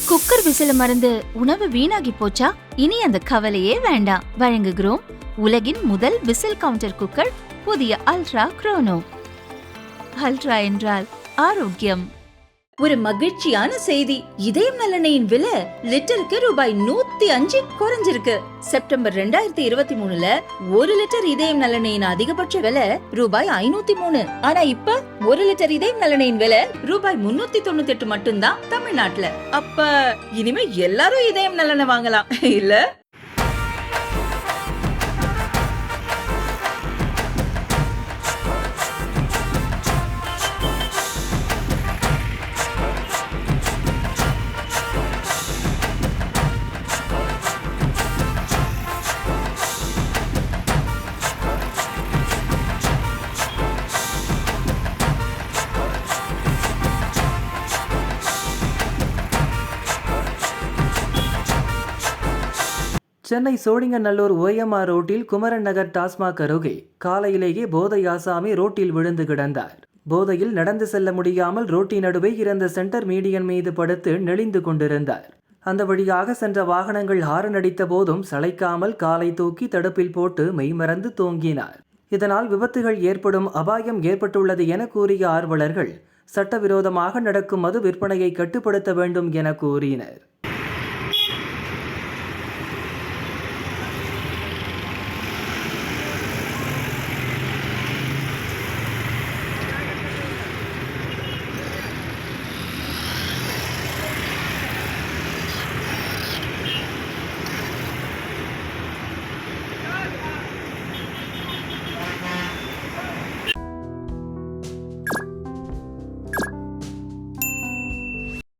Cooker விசில மறந்து உணவு வீணாகி போச்சா? இனி அந்த கவலையே வேண்டாம். வழங்குகிறோம் உலகின் முதல் விசில் கவுண்டர் குக்கர், புதிய அல்ட்ரா குரோனோ. அல்ட்ரா என்றால் ஆரோக்கியம். ஒரு மகிழ்ச்சியான செய்தி. இதயம் நல்லெண்ணெயின் விலை லிட்டருக்கு ரூபாய் 105 குறைஞ்சிருக்கு. செப்டம்பர் 2023ல 1 லிட்டர் இதயம் நல்லெண்ணெயின் அதிகபட்ச விலை ரூபாய் 503. ஆனா இப்ப 1 லிட்டர் இதயம் நல்லெண்ணெயின் விலை ரூபாய் 398 மட்டும்தான் தமிழ்நாட்டுல. அப்ப இனிமே எல்லாரும் இதயம் நல்லெண்ணெய் வாங்கலாம் இல்ல? சென்னை சோழிங்கநல்லூர் OMR ரோட்டில் குமரன் நகர் டாஸ்மாக் அருகே காலையிலேயே போதை ஆசாமி ரோட்டில் விழுந்து கிடந்தார். போதையில் நடந்து செல்ல முடியாமல் ரோட்டின் நடுவே இருந்த சென்டர் மீடியன் மீது படுத்து நெளிந்து கொண்டிருந்தார். அந்த வழியாக சென்ற வாகனங்கள் ஹாரன் அடித்த போதும் சளைக்காமல் காலை தூக்கி தடுப்பில் போட்டு மெய்மறந்து தூங்கினார். இதனால் விபத்துகள் ஏற்படும் அபாயம் ஏற்பட்டுள்ளது என கூறிய ஆர்வலர்கள் சட்டவிரோதமாக நடக்கும் மது விற்பனையை கட்டுப்படுத்த வேண்டும் என கூறினர்.